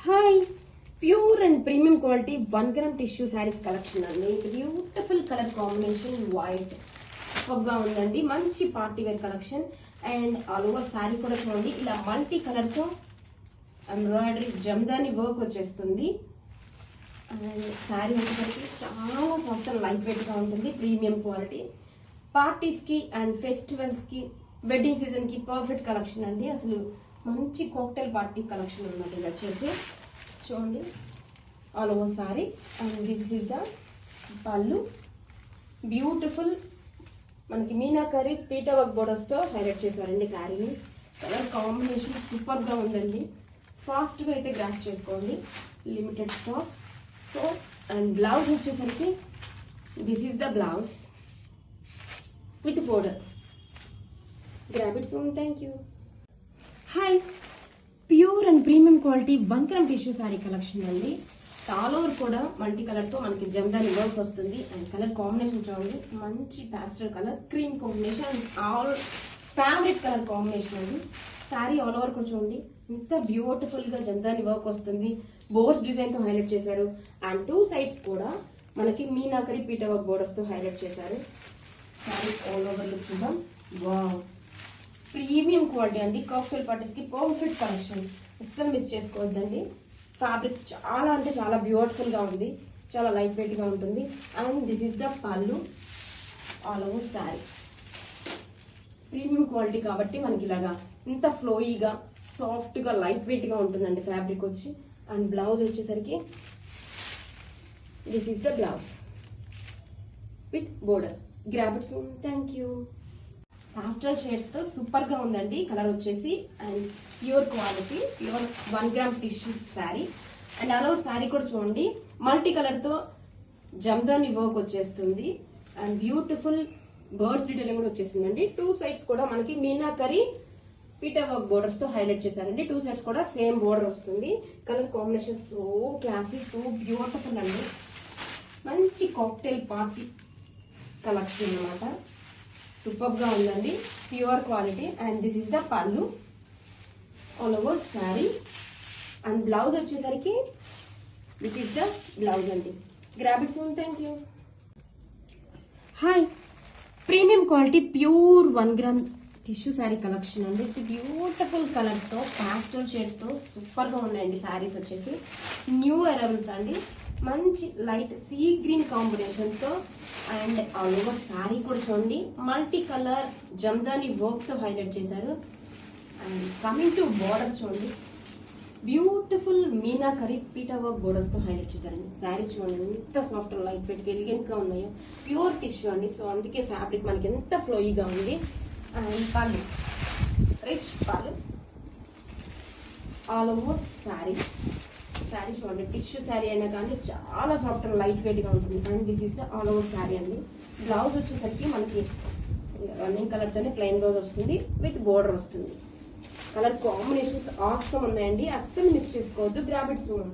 Hi, pure and premium quality 1 gram tissue saris collection అండి. Beautiful colour combination white సూపర్గా ఉందండి. మంచి party wear collection and all over sari కూడా చూడండి, ఇలా మల్టీ కలర్తో ఎంబ్రాయిడరీ జమ్దాని వర్క్ వచ్చేస్తుంది. అండ్ శారీ వచ్చేసరికి చాలా సాఫ్ట్ అండ్ లైట్ వెయిట్గా ఉంటుంది. ప్రీమియం క్వాలిటీ పార్టీస్కి అండ్ ఫెస్టివల్స్కి వెడ్డింగ్ సీజన్కి పర్ఫెక్ట్ కలెక్షన్ అండి. అసలు మంచి కాక్టైల్ పార్టీ కలెక్షన్ అన్నమాట. ఇది వచ్చేసి చూడండి all over sorry and this is the పళ్ళు. బ్యూటిఫుల్ మనకి మీనాకరీ పీటా వర్క్ బోర్డర్స్తో హైలైట్ చేశారండి శారీని. కలర్ కాంబినేషన్ సూపర్గా ఉందండి. ఫాస్ట్గా అయితే గ్రాప్ చేసుకోండి, limited stock. So and blouse వచ్చేసరికి this is the blouse with border. Grab it soon. Thank you. Hi, pure and premium quality 1 gram tissue sari collection అండి. ఆల్ ఓవర్ కూడా మల్టీ కలర్తో మనకి జమ్దాని వర్క్ వస్తుంది. అండ్ కలర్ కాంబినేషన్ చూడండి, మంచి pastel colour cream combination and all fabric colour combination అండి. Sari all over కూడా చూడండి, ఇంత బ్యూటిఫుల్గా జమ్దాని వర్క్ వస్తుంది. బోర్డ్స్ డిజైన్తో హైలైట్ చేశారు. అండ్ 2 సైడ్స్ కూడా మనకి మీనాకరీ పీటా వర్క్ బోర్డర్స్తో హైలైట్ చేశారు. శారీ ఆల్ ఓవర్ లుక్ చూద్దాం. వావ్, ప్రీమియం క్వాలిటీ అండి. కాక్టైల్ పార్టీస్ కి పర్ఫెక్ట్ కలెక్షన్, అస్సలు మిస్ చేసుకోవద్దండి. ఫ్యాబ్రిక్ చాలా అంటే చాలా బ్యూటిఫుల్ గా ఉంది, చాలా లైట్ వెయిట్ గా ఉంటుంది. And this is the pallu. All over sari premium quality కాబట్టి మనకి ఇలాగా ఇంత ఫ్లోయిగా సాఫ్ట్ గా లైట్ వెయిట్ గా ఉంటుందండి ఫ్యాబ్రిక్ వచ్చి. అండ్ బ్లౌజ్ వచ్చేసరికి this is the blouse with border. Grab it soon. Thank you. Pastel shades తో సూపర్ గా ఉందండి కలర్ వచ్చేసి. And pure quality, pure 1 gram tissue sari. And అలా శారీ కూడా చూడండి, మల్టీ కలర్ తో జమ్దాని వర్క్ వచ్చేస్తుంది. అండ్ బ్యూటిఫుల్ బర్డ్స్ డీటెయిలింగ్ కూడా వచ్చేసిందండి. 2 సైడ్స్ కూడా మనకి మీనాకరీ పీటా వర్క్ బోర్డర్స్ తో హైలైట్ చేశారండి. 2 సైడ్స్ కూడా సేమ్ బోర్డర్ వస్తుంది. Colour combination so classy, so beautiful అండి. మంచి కాక్టైల్ పార్టీ కలెక్షన్ అన్నమాట. సూపర్ గా ఉందండి, pure quality. And this is the pallu. All over sari and blouse వచ్చేసరికి దిస్ ఇస్ ద బ్లౌజ్ అండి. Grab it soon. Thank you. Hi, premium quality pure 1 gram tissue sari collection అండి. With beautiful colours తో పాస్టల్ shades తో super గా ఉన్నాయండి శారీస్ వచ్చేసి. New arrivals అండి. మంచి లైట్ సీ గ్రీన్ కాంబినేషన్ తో అండ్ ఆల్ ఓవర్ శారీ కూడా చూడండి, మల్టీ కలర్ జమ్దాని వర్క్ తో హైలైట్ చేశారు. అండ్ కమింగ్ టు బోర్డర్ చూడండి, బ్యూటిఫుల్ మీనాకరీ పీటా వర్క్ బోర్డర్స్ తో హైలైట్ చేశారండి. శారీస్ చూడండి ఎంత soft and light weight elegant గా ఉన్నాయో. ప్యూర్ టిష్యూ అండి, సో అందుకే ఫ్యాబ్రిక్ మనకి ఎంత ఫ్లోయిగా ఉంది. అండ్ పళ్ళు రిచ్ పళ్ళు. ఆల్ ఓవర్ శారీ శారీ చూడండి, టిష్యూ శారీ అయినా కానీ చాలా సాఫ్ట్ అండ్ లైట్ వెయిట్ గా ఉంటుంది. And this is the all over sari అండి. బ్లౌజ్ వచ్చేసరికి మనకి రన్నింగ్ కలర్ తోనే ప్లెయిన్ బ్లౌజ్ వస్తుంది, విత్ బోర్డర్ వస్తుంది. కలర్ కాంబినేషన్స్ ఆసమ్ ఉన్నాయండి, అస్సలు మిస్ చేసుకోవద్దు. Grab it soon.